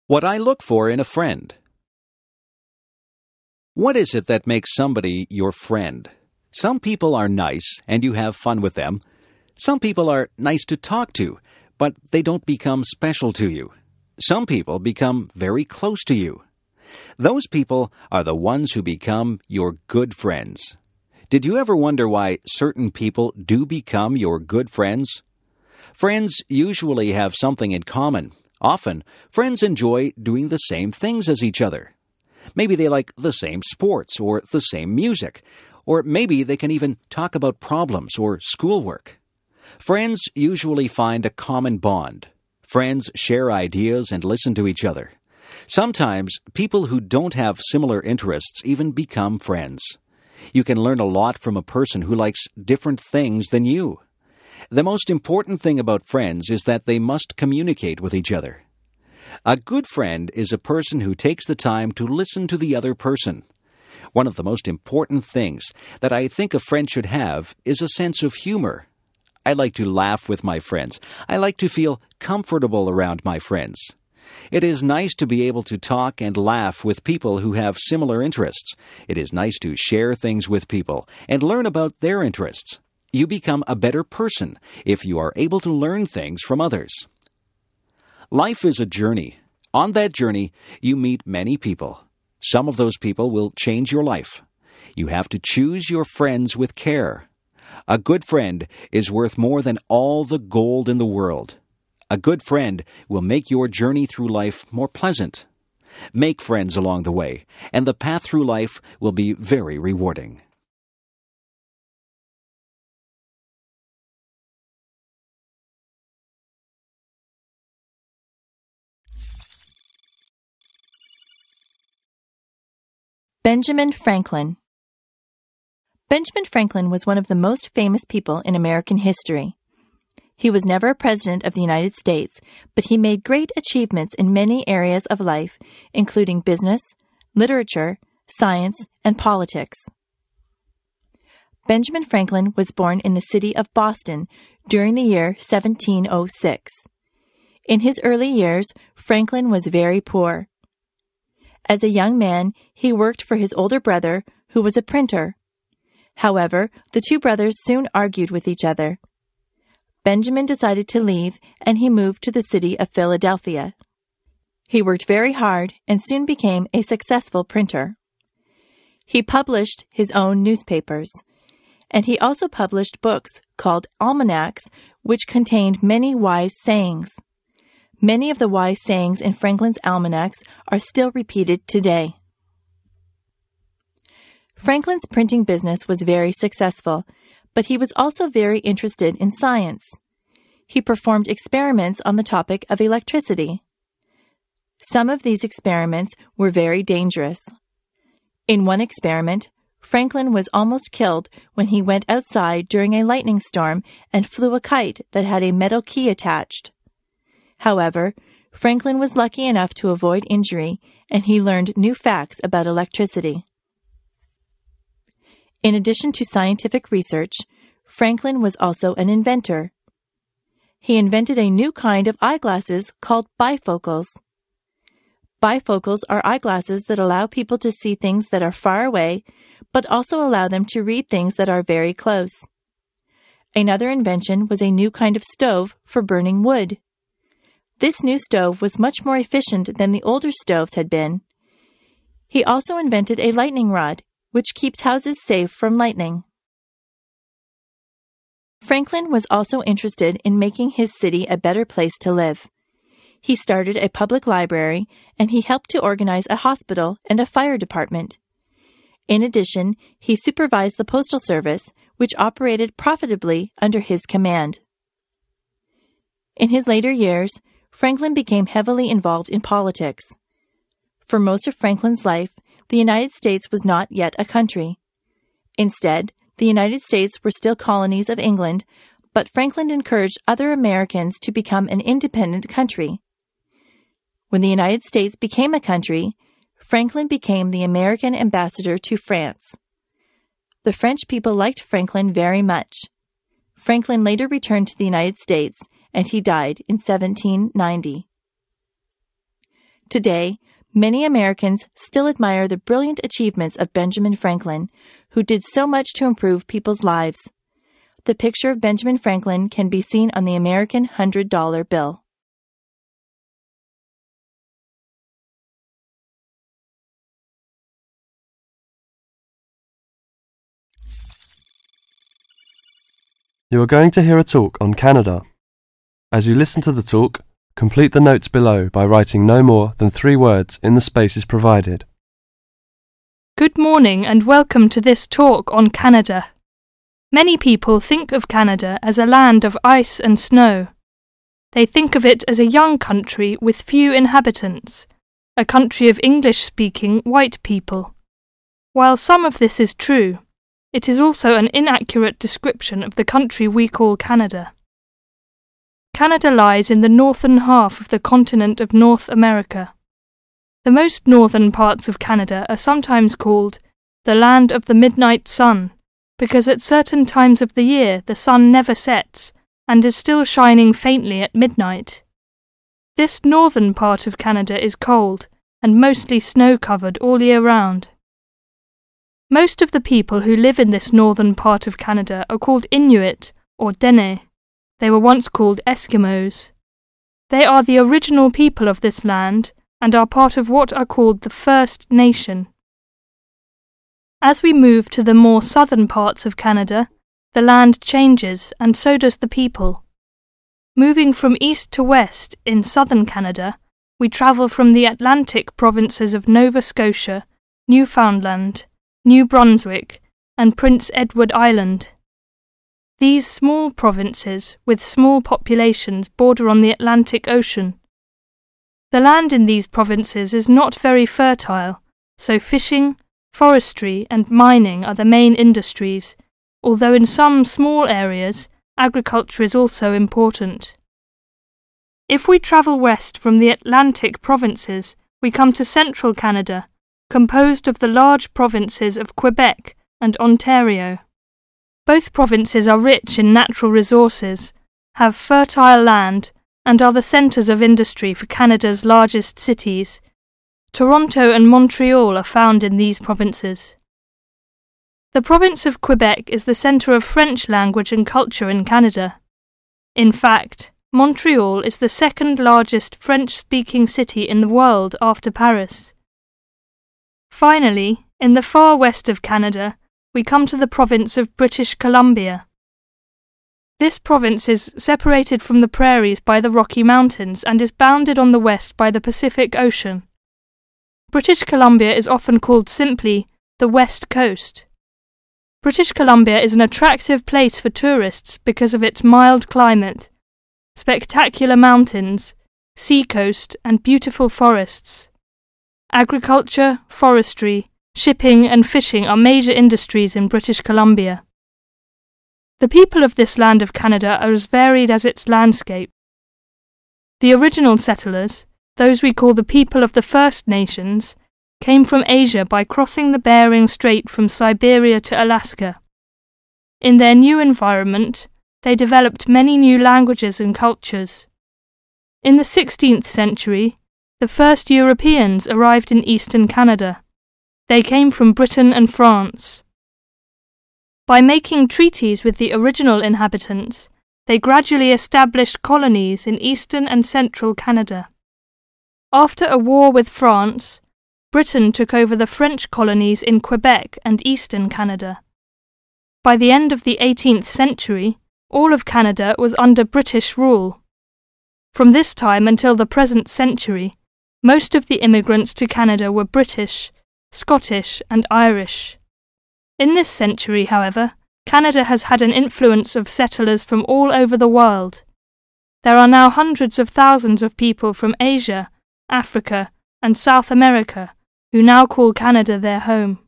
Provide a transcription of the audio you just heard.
What I look for in a friend. What is it that makes somebody your friend? Some people are nice and you have fun with them. Some people are nice to talk to, but they don't become special to you. Some people become very close to you. Those people are the ones who become your good friends. Did you ever wonder why certain people do become your good friends? Friends usually have something in common. Often, friends enjoy doing the same things as each other. Maybe they like the same sports or the same music, or maybe they can even talk about problems or schoolwork. Friends usually find a common bond. Friends share ideas and listen to each other. Sometimes, people who don't have similar interests even become friends. You can learn a lot from a person who likes different things than you. The most important thing about friends is that they must communicate with each other. A good friend is a person who takes the time to listen to the other person. One of the most important things that I think a friend should have is a sense of humor. I like to laugh with my friends. I like to feel comfortable around my friends. It is nice to be able to talk and laugh with people who have similar interests. It is nice to share things with people and learn about their interests. You become a better person if you are able to learn things from others. Life is a journey. On that journey, you meet many people. Some of those people will change your life. You have to choose your friends with care. A good friend is worth more than all the gold in the world. A good friend will make your journey through life more pleasant. Make friends along the way, and the path through life will be very rewarding. Benjamin Franklin. Benjamin Franklin was one of the most famous people in American history. He was never a president of the United States, but he made great achievements in many areas of life, including business, literature, science, and politics. Benjamin Franklin was born in the city of Boston during the year 1706. In his early years, Franklin was very poor. As a young man, he worked for his older brother, who was a printer. However, the two brothers soon argued with each other. Benjamin decided to leave, and he moved to the city of Philadelphia. He worked very hard and soon became a successful printer. He published his own newspapers, and he also published books called almanacs, which contained many wise sayings. Many of the wise sayings in Franklin's almanacs are still repeated today. Franklin's printing business was very successful, but he was also very interested in science. He performed experiments on the topic of electricity. Some of these experiments were very dangerous. In one experiment, Franklin was almost killed when he went outside during a lightning storm and flew a kite that had a metal key attached. However, Franklin was lucky enough to avoid injury, and he learned new facts about electricity. In addition to scientific research, Franklin was also an inventor. He invented a new kind of eyeglasses called bifocals. Bifocals are eyeglasses that allow people to see things that are far away, but also allow them to read things that are very close. Another invention was a new kind of stove for burning wood. This new stove was much more efficient than the older stoves had been. He also invented a lightning rod, which keeps houses safe from lightning. Franklin was also interested in making his city a better place to live. He started a public library, and he helped to organize a hospital and a fire department. In addition, he supervised the postal service, which operated profitably under his command. In his later years, Franklin became heavily involved in politics. For most of Franklin's life, the United States was not yet a country. Instead, the United States were still colonies of England, but Franklin encouraged other Americans to become an independent country. When the United States became a country, Franklin became the American ambassador to France. The French people liked Franklin very much. Franklin later returned to the United States, and he died in 1790. Today, many Americans still admire the brilliant achievements of Benjamin Franklin, who did so much to improve people's lives. The picture of Benjamin Franklin can be seen on the American $100 bill. You are going to hear a talk on Canada. As you listen to the talk, complete the notes below by writing no more than 3 words in the spaces provided. Good morning and welcome to this talk on Canada. Many people think of Canada as a land of ice and snow. They think of it as a young country with few inhabitants, a country of English-speaking white people. While some of this is true, it is also an inaccurate description of the country we call Canada. Canada lies in the northern half of the continent of North America. The most northern parts of Canada are sometimes called the land of the midnight sun, because at certain times of the year the sun never sets and is still shining faintly at midnight. This northern part of Canada is cold and mostly snow-covered all year round. Most of the people who live in this northern part of Canada are called Inuit or Dene. They were once called Eskimos. They are the original people of this land and are part of what are called the First Nation. As we move to the more southern parts of Canada, the land changes and so does the people. Moving from east to west in southern Canada, we travel from the Atlantic provinces of Nova Scotia, Newfoundland, New Brunswick, and Prince Edward Island. These small provinces, with small populations, border on the Atlantic Ocean. The land in these provinces is not very fertile, so fishing, forestry, and mining are the main industries, although in some small areas, agriculture is also important. If we travel west from the Atlantic provinces, we come to central Canada, composed of the large provinces of Quebec and Ontario. Both provinces are rich in natural resources, have fertile land, and are the centres of industry for Canada's largest cities. Toronto and Montreal are found in these provinces. The province of Quebec is the centre of French language and culture in Canada. In fact, Montreal is the second largest French-speaking city in the world after Paris. Finally, in the far west of Canada, we come to the province of British Columbia. This province is separated from the prairies by the Rocky Mountains and is bounded on the west by the Pacific Ocean. British Columbia is often called simply the West Coast. British Columbia is an attractive place for tourists because of its mild climate, spectacular mountains, seacoast, and beautiful forests. Agriculture, forestry, shipping and fishing are major industries in British Columbia. The people of this land of Canada are as varied as its landscape. The original settlers, those we call the people of the First Nations, came from Asia by crossing the Bering Strait from Siberia to Alaska. In their new environment, they developed many new languages and cultures. In the 16th century, the first Europeans arrived in eastern Canada. They came from Britain and France. By making treaties with the original inhabitants, they gradually established colonies in eastern and central Canada. After a war with France, Britain took over the French colonies in Quebec and eastern Canada. By the end of the 18th century, all of Canada was under British rule. From this time until the present century, most of the immigrants to Canada were British, Scottish, and Irish. In this century, however, Canada has had an influence of settlers from all over the world. There are now hundreds of thousands of people from Asia, Africa, and South America who now call Canada their home.